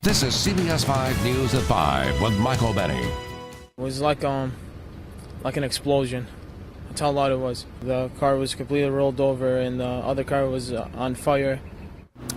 This is CBS5 News at 5 with Michael Benny. It was like an explosion. That's how loud it was. The car was completely rolled over and the other car was on fire.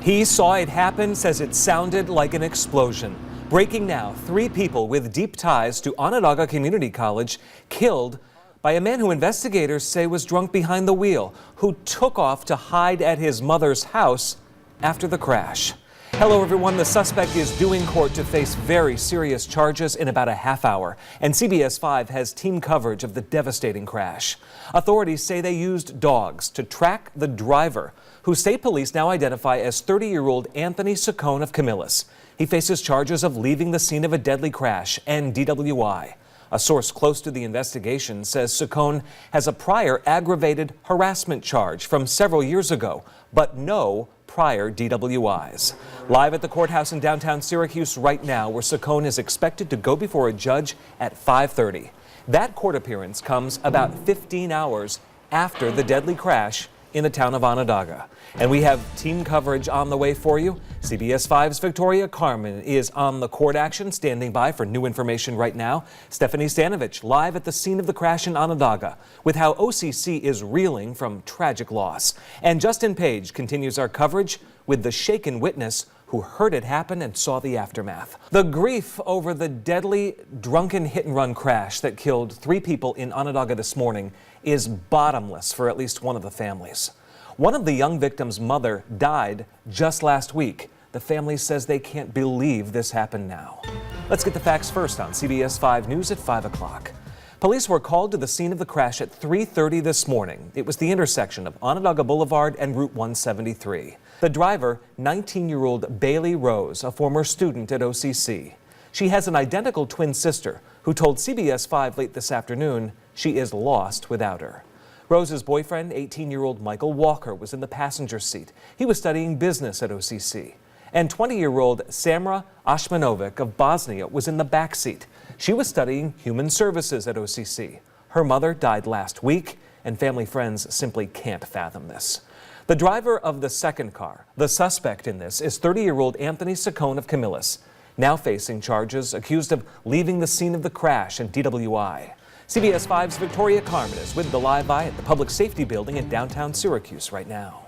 He saw it happen, says it sounded like an explosion. Breaking now, 3 people with deep ties to Onondaga Community College killed by a man who investigators say was drunk behind the wheel, who took off to hide at his mother's house after the crash. Hello everyone, the suspect is due in court to face very serious charges in about a half hour, and CBS5 has team coverage of the devastating crash. Authorities say they used dogs to track the driver, who state police now identify as 30-year-old Anthony Saccone of Camillus. He faces charges of leaving the scene of a deadly crash and DWI. A source close to the investigation says Saccone has a prior aggravated harassment charge from several years ago, but no prior DWIs. Live at the courthouse in downtown Syracuse right now, where Saccone is expected to go before a judge at 5:30. That court appearance comes about 15 hours after the deadly crash in the town of Onondaga. And we have team coverage on the way for you. CBS5's Victoria Carmen is on the court action, standing by for new information right now. Stephanie Stanovich live at the scene of the crash in Onondaga with how OCC is reeling from tragic loss. And Justin Page continues our coverage with the shaken witness who heard it happen and saw the aftermath. The grief over the deadly drunken hit-and-run crash that killed 3 people in Onondaga this morning is bottomless for at least one of the families. One of the young victims' mother died just last week. The family says they can't believe this happened now. Let's get the facts first on CBS 5 News at 5 o'clock. Police were called to the scene of the crash at 3:30 this morning. It was the intersection of Onondaga Boulevard and Route 173. The driver, 19-year-old Bailey Rose, a former student at OCC. She has an identical twin sister who told CBS 5 late this afternoon she is lost without her. Rose's boyfriend, 18-year-old Michael Walker, was in the passenger seat. He was studying business at OCC. And 20-year-old Samra Ashmanovic of Bosnia was in the back seat. She was studying human services at OCC. Her mother died last week, and family friends simply can't fathom this. The driver of the second car, the suspect in this, is 30-year-old Anthony Saccone of Camillus, now facing charges accused of leaving the scene of the crash and DWI. CBS 5's Victoria Carmen is with the Live Eye at the Public Safety Building in downtown Syracuse right now.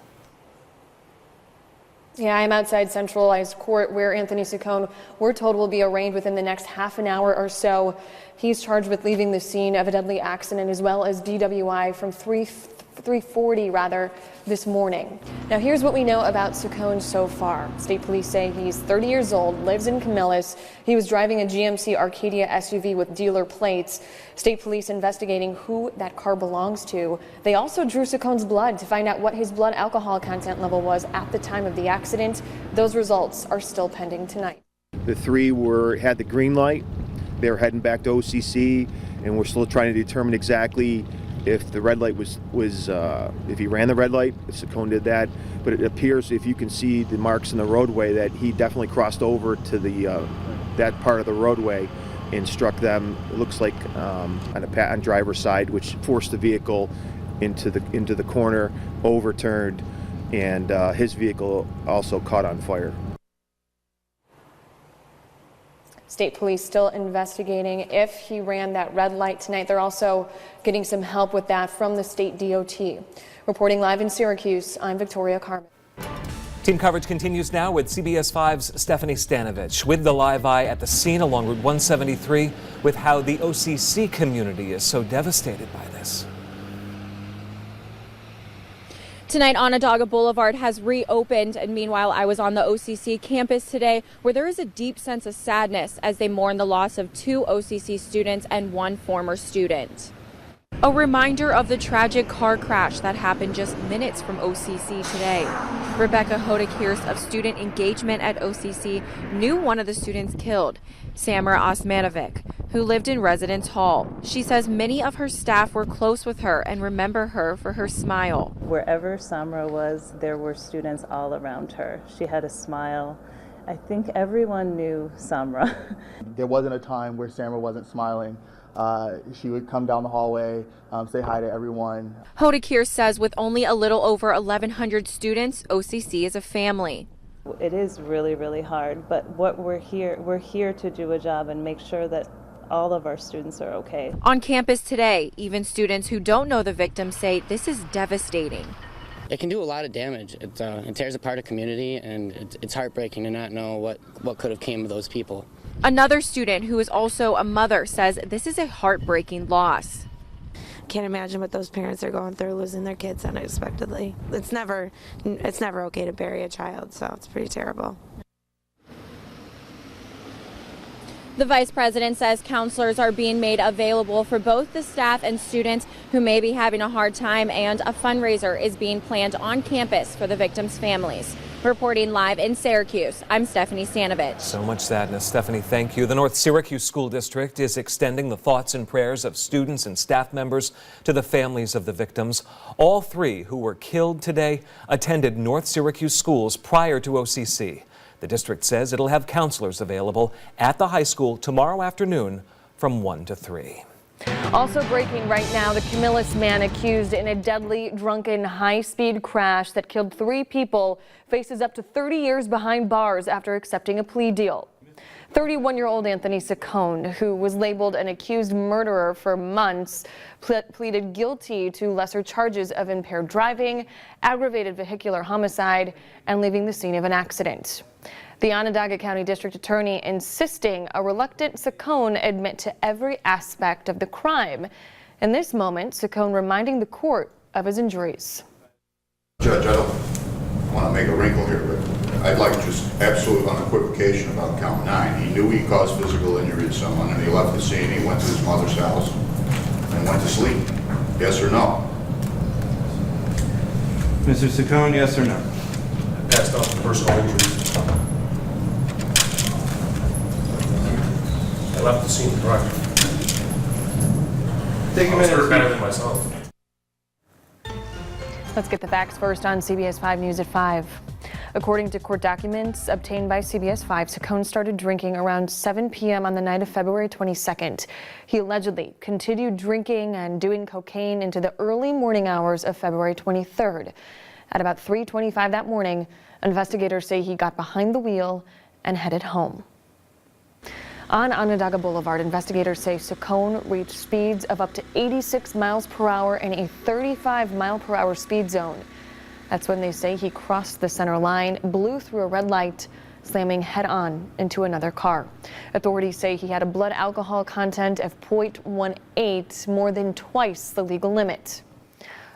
Yeah, I'm outside centralized court where Anthony Saccone, we're told, will be arraigned within the next half an hour or so. He's charged with leaving the scene of a deadly accident as well as DWI from 3:40 this morning. Now here's what we know about Saccone so far. State police say he's 30 years old, lives in Camillus. He was driving a GMC Arcadia SUV with dealer plates. State police investigating who that car belongs to. They also drew Saccone's blood to find out what his blood alcohol content level was at the time of the accident. Those results are still pending tonight. The 3 had the green light. They were heading back to OCC, and we're still trying to determine exactly if the red light was if he ran the red light, if Saccone did that. But it appears, if you can see the marks in the roadway, that he definitely crossed over to the that part of the roadway and struck them. It looks like on driver's side, which forced the vehicle into the corner, overturned, and his vehicle also caught on fire. State police still investigating if he ran that red light tonight. They're also getting some help with that from the state DOT. Reporting live in Syracuse, I'm Victoria Carmen. Team coverage continues now with CBS 5's Stephanie Stanovich with the Live Eye at the scene along Route 173 with how the OCC community is so devastated by this. Tonight, Onondaga Boulevard has reopened, and meanwhile, I was on the OCC campus today where there is a deep sense of sadness as they mourn the loss of 2 OCC students and 1 former student. A reminder of the tragic car crash that happened just minutes from OCC today. Rebecca Hodekirs of Student Engagement at OCC knew one of the students killed, Samra Osmanovic, who lived in Residence Hall. She says many of her staff were close with her and remember her for her smile. Wherever Samra was, there were students all around her. She had a smile. I think everyone knew Samra. There wasn't a time where Samra wasn't smiling. She would come down the hallway, say hi to everyone. Hodekirs says with only a little over 1,100 students, OCC is a family. It is really, really hard, but what we're here to do a job and make sure that all of our students are okay. On campus today, even students who don't know the victim say this is devastating. It can do a lot of damage. It tears apart a community, and it's heartbreaking to not know what could have came of those people. Another student who is also a mother says this is a heartbreaking loss. Can't imagine what those parents are going through, losing their kids unexpectedly. It's never okay to bury a child, so it's pretty terrible. The vice president says counselors are being made available for both the staff and students who may be having a hard time, and a fundraiser is being planned on campus for the victims' families. Reporting live in Syracuse, I'm Stephanie Stanovich. So much sadness. Stephanie, thank you. The North Syracuse School District is extending the thoughts and prayers of students and staff members to the families of the victims. All three who were killed today attended North Syracuse schools prior to OCC. The district says it'll have counselors available at the high school tomorrow afternoon from 1 to 3. Also breaking right now, the Camillus man accused in a deadly drunken high-speed crash that killed 3 people faces up to 30 years behind bars after accepting a plea deal. 31-year-old Anthony Saccone, who was labeled an accused murderer for months, pleaded guilty to lesser charges of impaired driving, aggravated vehicular homicide, and leaving the scene of an accident. The Onondaga County District Attorney insisting a reluctant Saccone admit to every aspect of the crime. In this moment, Saccone reminding the court of his injuries. Judge, I don't want to make a wrinkle here, but I'd like just absolute unequivocation about count 9. He knew he caused physical injury to someone, and he left the scene. He went to his mother's house and went to sleep. Yes or no? Mr. Saccone, yes or no? I passed out the personal injuries. I left the scene, correct. Take a minute. Better than myself. Let's get the facts first on CBS5 News at 5. According to court documents obtained by CBS5, Saccone started drinking around 7 p.m. on the night of February 22nd. He allegedly continued drinking and doing cocaine into the early morning hours of February 23rd. At about 3:25 that morning, investigators say he got behind the wheel and headed home. On Onondaga Boulevard, investigators say Saccone reached speeds of up to 86 miles per hour in a 35 mile per hour speed zone. That's when they say he crossed the center line, blew through a red light, slamming head on into another car. Authorities say he had a blood alcohol content of 0.18, more than twice the legal limit.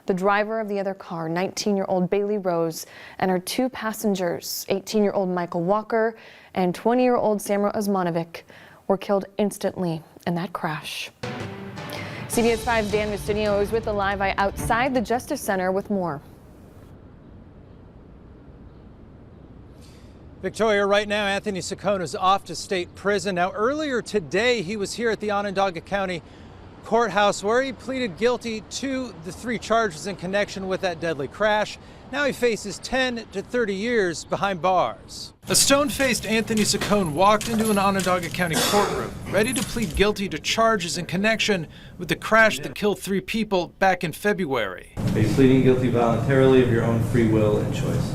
The driver of the other car, 19-year-old Bailey Rose, and her 2 passengers, 18-year-old Michael Walker and 20-year-old Samra Osmanovic, were killed instantly in that crash. CBS5's Dan Mistinio is with the Live Eye outside the Justice Center with more. Victoria, right now Anthony Saccone is off to state prison. Now earlier today he was here at the Onondaga County Courthouse where he pleaded guilty to the 3 charges in connection with that deadly crash. Now he faces 10 to 30 years behind bars. A stone-faced Anthony Saccone walked into an Onondaga County courtroom, ready to plead guilty to charges in connection with the crash that killed 3 people back in February. Are you pleading guilty voluntarily of your own free will and choice?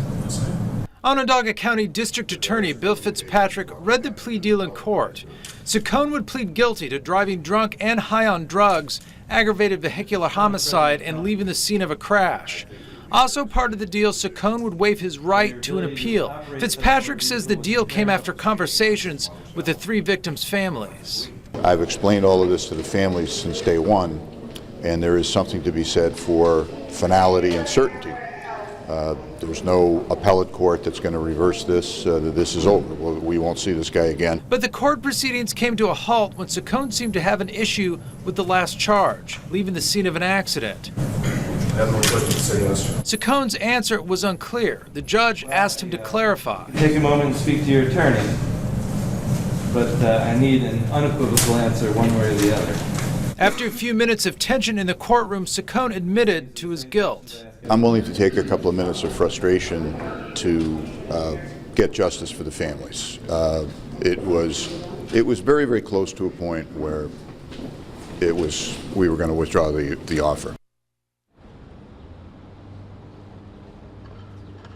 Onondaga County District Attorney Bill Fitzpatrick read the plea deal in court. Saccone would plead guilty to driving drunk and high on drugs, aggravated vehicular homicide, and leaving the scene of a crash. Also part of the deal, Saccone would waive his right to an appeal. Fitzpatrick says the deal came after conversations with the 3 victims' families. I've explained all of this to the families since day one, and there is something to be said for finality and certainty. There's no appellate court that's going to reverse this, that this is over. We won't see this guy again. But the court proceedings came to a halt when Saccone seemed to have an issue with the last charge, leaving the scene of an accident. Saccone's answer was unclear. The judge asked him to clarify. Take a moment and speak to your attorney, but I need an unequivocal answer one way or the other. After a few minutes of tension in the courtroom, Saccone admitted to his guilt. I'm willing to take a couple of minutes of frustration to get justice for the families. It was very, very close to a point where we were going to withdraw the offer.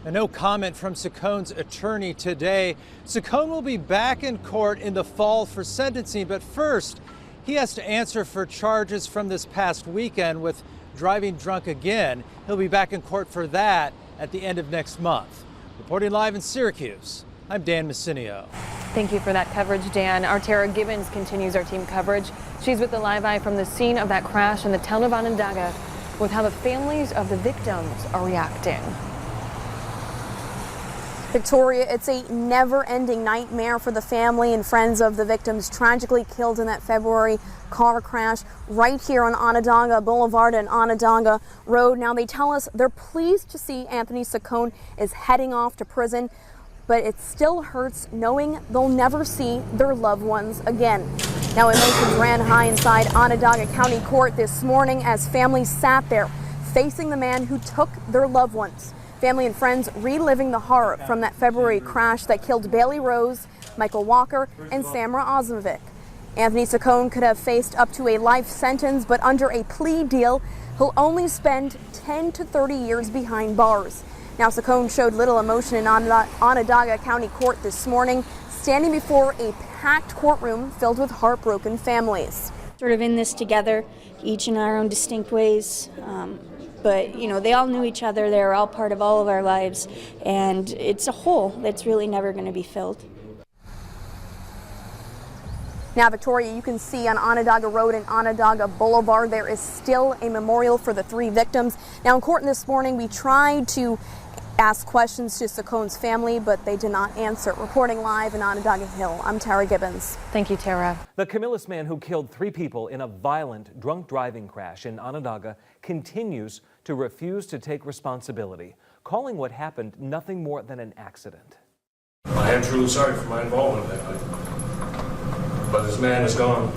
And no comment from Sacone's attorney today. Sacone will be back in court in the fall for sentencing, but first, he has to answer for charges from this past weekend with driving drunk again. He'll be back in court for that at the end of next month. Reporting live in Syracuse, I'm Dan Messinio. Thank you for that coverage, Dan. Our Tara Gibbons continues our team coverage. She's with the live eye from the scene of that crash in the town of Onondaga with how the families of the victims are reacting. Victoria, it's a never-ending nightmare for the family and friends of the victims tragically killed in that February car crash right here on Onondaga Boulevard and Onondaga Road. Now, they tell us they're pleased to see Anthony Sacone is heading off to prison, but it still hurts knowing they'll never see their loved ones again. Now, emotions ran high inside Onondaga County Court this morning as families sat there facing the man who took their loved ones. Family and friends reliving the horror from that February crash that killed Bailey Rose, Michael Walker, and Samra Osmovic. Anthony Sacone could have faced up to a life sentence, but under a plea deal, he'll only spend 10 to 30 years behind bars. Now, Sacone showed little emotion in Onondaga County Court this morning, standing before a packed courtroom filled with heartbroken families. Sort of in this together, each in our own distinct ways. But, you know, they all knew each other. They were all part of all of our lives. And it's a hole that's really never going to be filled. Now, Victoria, you can see on Onondaga Road and Onondaga Boulevard, there is still a memorial for the 3 victims. Now, in court this morning, we tried to ask questions to Sacone's family, but they did not answer. Reporting live in Onondaga Hill, I'm Tara Gibbons. Thank you, Tara. The Camillus man who killed 3 people in a violent drunk driving crash in Onondaga continues to refuse to take responsibility, calling what happened nothing more than an accident. I am truly sorry for my involvement in that night. But this man has gone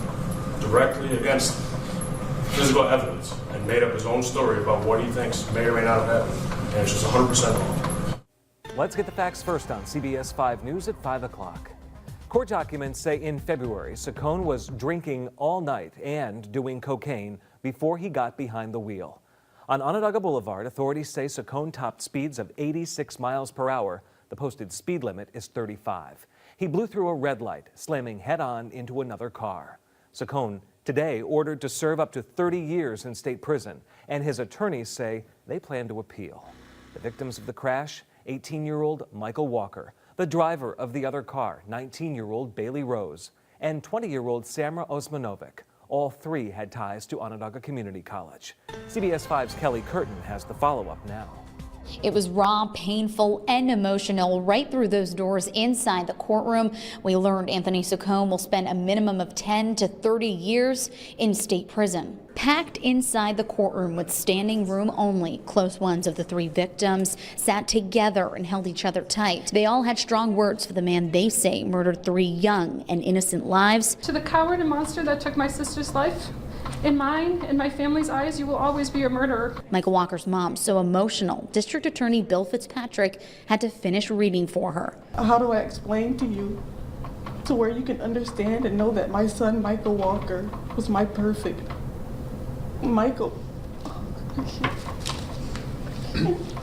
directly against physical evidence and made up his own story about what he thinks may or may not have happened. And it's just 100% wrong. Let's get the facts first on CBS5 News at 5 o'clock. Court documents say in February, Sacone was drinking all night and doing cocaine before he got behind the wheel. On Onondaga Boulevard, authorities say Sacone topped speeds of 86 miles per hour. The posted speed limit is 35. He blew through a red light, slamming head-on into another car. Sacone today ordered to serve up to 30 years in state prison, and his attorneys say they plan to appeal. The victims of the crash, 18-year-old Michael Walker, the driver of the other car, 19-year-old Bailey Rose, and 20-year-old Samra Osmanovic. All 3 had ties to Onondaga Community College. CBS5's Kelly Curtin has the follow-up now. It was raw, painful, and emotional right through those doors inside the courtroom. We learned Anthony Sacone will spend a minimum of 10 to 30 years in state prison. Packed inside the courtroom with standing room only, close ones of the 3 victims sat together and held each other tight. They all had strong words for the man they say murdered 3 young and innocent lives. To the coward and monster that took my sister's life, in mine and my family's eyes, you will always be a murderer. Michael Walker's mom, so emotional, District Attorney Bill Fitzpatrick had to finish reading for her. How do I explain to you to where you can understand and know that my son, Michael Walker, was my perfect Michael?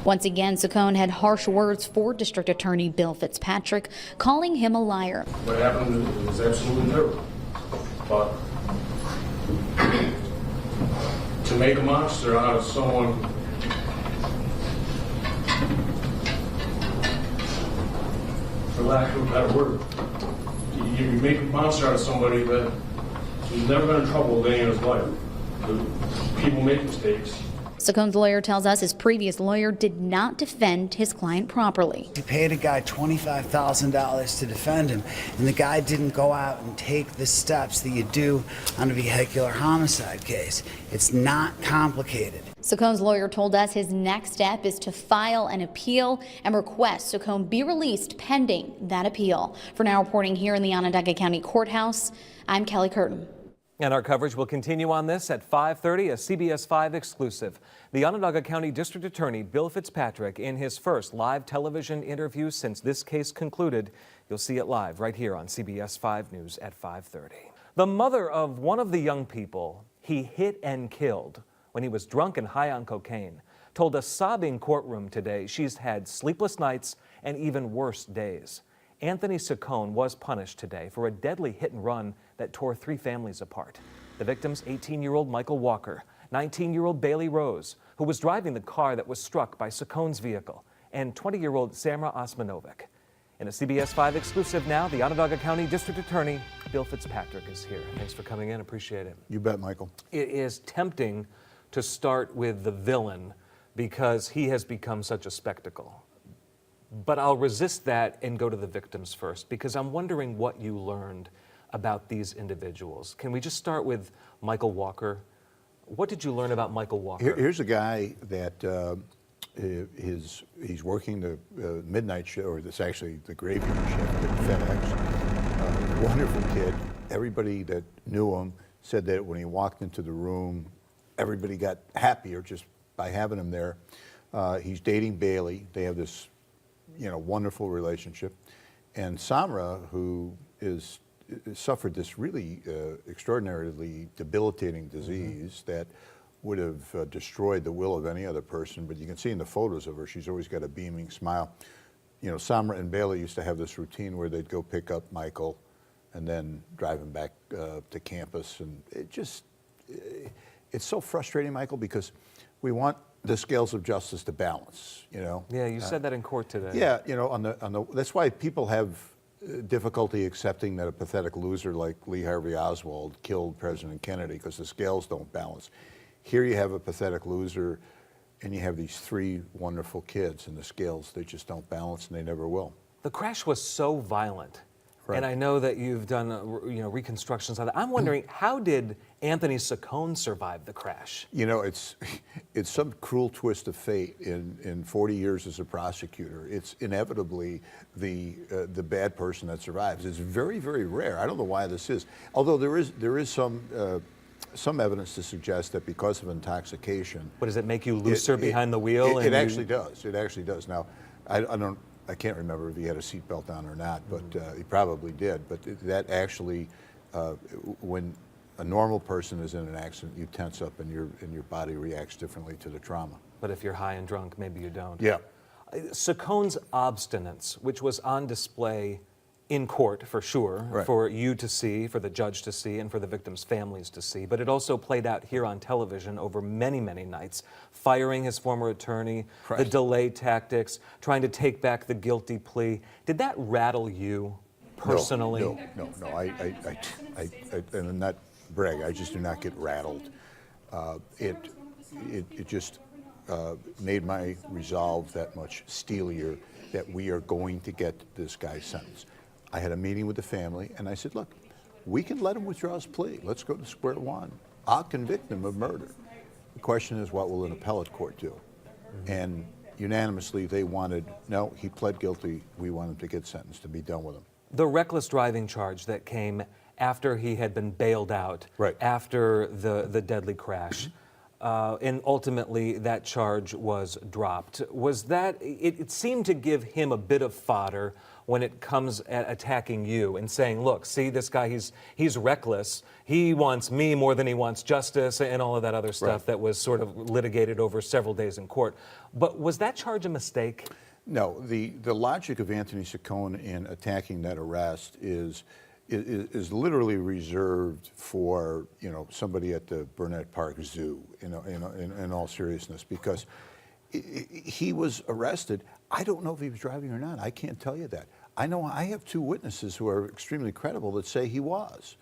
Once again, Sacone had harsh words for District Attorney Bill Fitzpatrick, calling him a liar. What happened was absolutely terrible. But to make a monster out of someone for lack of a better word, you make a monster out of somebody that has never been in trouble a day in his life. People make mistakes. Sacone's lawyer tells us his previous lawyer did not defend his client properly. He paid a guy $25,000 to defend him, and the guy didn't go out and take the steps that you do on a vehicular homicide case. It's not complicated. Sacone's lawyer told us his next step is to file an appeal and request Sacone be released pending that appeal. For now, reporting here in the Onondaga County Courthouse, I'm Kelly Curtin. And our coverage will continue on this at 5:30, a CBS5 exclusive. The Onondaga County District Attorney Bill Fitzpatrick in his first live television interview since this case concluded. You'll see it live right here on CBS5 News at 5:30. The mother of one of the young people he hit and killed when he was drunk and high on cocaine told a sobbing courtroom today she's had sleepless nights and even worse days. Anthony Saccone was punished today for a deadly hit and run that tore 3 families apart. The victims, 18-year-old Michael Walker, 19-year-old Bailey Rose, who was driving the car that was struck by Saccone's vehicle, and 20-year-old Samra Osmanovic. In a CBS5 exclusive now, the Onondaga County District Attorney Bill Fitzpatrick is here. Thanks for coming in. Appreciate it. You bet, Michael. It is tempting to start with the villain because he has become such a spectacle. But I'll resist that and go to the victims first, because I'm wondering what you learned about these individuals. Can we just start with Michael Walker? What did you learn about Michael Walker? Here's a guy that he's working the midnight shift, or it's actually the graveyard shift at FedEx. Wonderful kid. Everybody that knew him said that when he walked into the room, everybody got happier just by having him there. He's dating Bailey. They have this, wonderful relationship. And Samra, who suffered this really extraordinarily debilitating disease that would have destroyed the will of any other person, but you can see in the photos of her, she's always got a beaming smile. Samra and Bailey used to have this routine where they'd go pick up Michael and then drive him back to campus. And it's so frustrating, Michael, because we want the scales of justice to balance, Yeah, you said that in court today. Yeah, that's why people have difficulty accepting that a pathetic loser like Lee Harvey Oswald killed President Kennedy, because the scales don't balance. Here you have a pathetic loser, and you have these 3 wonderful kids, and the scales, they just don't balance, and they never will. The crash was so violent. Right. And I know that you've done reconstructions on that. I'm wondering, how did Anthony Saccone survive the crash? It's some cruel twist of fate. In 40 years as a prosecutor, it's inevitably the bad person that survives. It's very, very rare. I don't know why this is. Although there is some evidence to suggest that because of intoxication. But does it make you looser behind the wheel? It actually does. It actually does. Now, I can't remember if he had a seatbelt on or not, but he probably did. But that actually, when a normal person is in an accident, you tense up and your body reacts differently to the trauma. But if you're high and drunk, maybe you don't. Yeah. Saccone's obstinance, which was on display in court for sure, right, for you to see, for the judge to see, and for the victims' families to see, but it also played out here on television over many, many nights, firing his former attorney, right, the delay tactics, trying to take back the guilty plea. Did that rattle you personally? No. And not brag, I just do not get rattled. It just made my resolve that much steelier that we are going to get this guy sentenced. I had a meeting with the family, and I said, look, we can let him withdraw his plea. Let's go to square one. I'll convict him of murder. The question is, what will an appellate court do? And unanimously, they wanted, no, he pled guilty. We want him to get sentenced, to be done with him. The reckless driving charge that came after he had been bailed out, right, after the deadly crash, and ultimately that charge was dropped. Was that, it seemed to give him a bit of fodder when it comes at attacking you and saying, look, see this guy, he's reckless. He wants me more than he wants justice, and all of that other stuff, right, that was sort of litigated over several days in court. But was that charge a mistake? No, the logic of Anthony Saccone in attacking that arrest is literally reserved for somebody at the Burnett Park Zoo. In all seriousness, because he was arrested. I don't know if he was driving or not. I can't tell you that. I know I have 2 witnesses who are extremely credible that say he was.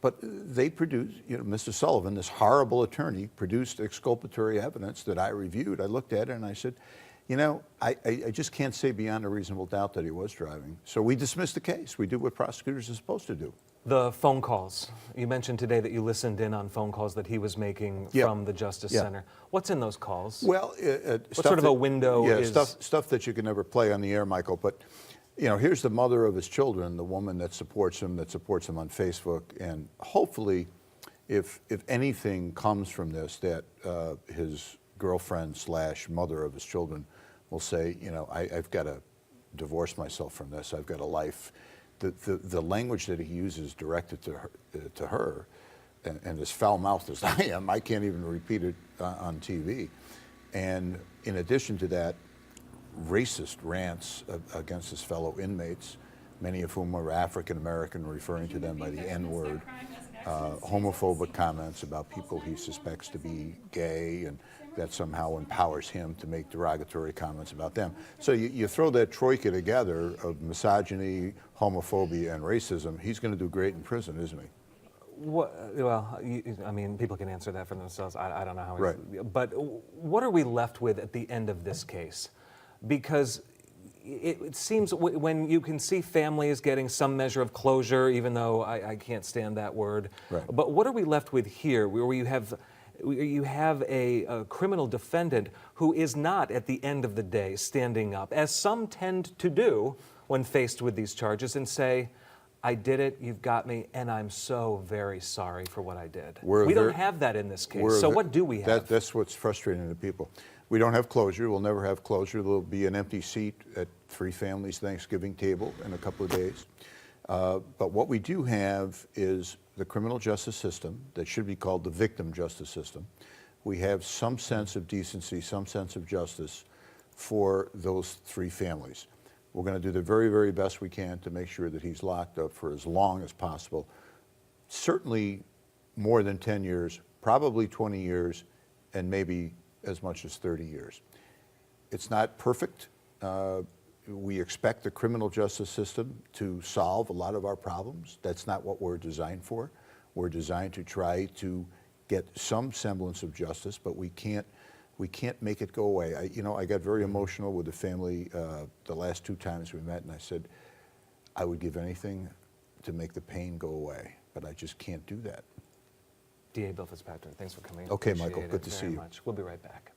But they produced, Mr. Sullivan, this horrible attorney, produced exculpatory evidence that I reviewed. I looked at it and I said, I just can't say beyond a reasonable doubt that he was driving. So we dismissed the case. We did what prosecutors are supposed to do. The phone calls. You mentioned today that you listened in on phone calls that he was making from the Justice Center. What's in those calls? Well, what sort of a window is... stuff that you can never play on the air, Michael. But, here's the mother of his children, the woman that supports him on Facebook. And hopefully, if anything comes from this, that his girlfriend / mother of his children will say, I've got to divorce myself from this. I've got a life. The language that he uses directed to her, and as foul-mouthed as I am, I can't even repeat it on TV. And In addition to that, racist rants against his fellow inmates, many of whom are African American, referring to them by the N-word, homophobic comments about people he suspects to be gay, and that somehow empowers him to make derogatory comments about them. So you throw that troika together of misogyny, homophobia, and racism, he's going to do great in prison, isn't he? Well, I mean, people can answer that for themselves. I don't know how. Right. But what are we left with at the end of this case? Because it seems when you can see families getting some measure of closure, even though I can't stand that word. Right. But what are we left with here, where you have a criminal defendant who is not, at the end of the day, standing up, as some tend to do when faced with these charges, and say, I did it, you've got me, and I'm so very sorry for what I did. We don't have that in this case, so what do we have? That's what's frustrating to people. We don't have closure. We'll never have closure. There'll be an empty seat at 3 families' Thanksgiving table in a couple of days. But what we do have is the criminal justice system that should be called the victim justice system. We have some sense of decency, some sense of justice for those 3 families. We're going to do the very, very best we can to make sure that he's locked up for as long as possible. Certainly more than 10 years, probably 20 years, and maybe as much as 30 years. It's not perfect. We expect the criminal justice system to solve a lot of our problems. That's not what we're designed for. We're designed to try to get some semblance of justice, but we can't make it go away. I got very emotional with the family the last 2 times we met, and I said, I would give anything to make the pain go away, but I just can't do that. DA Bill Fitzpatrick, thanks for coming. Okay, Appreciate Michael, good to it see very you. much. We'll be right back.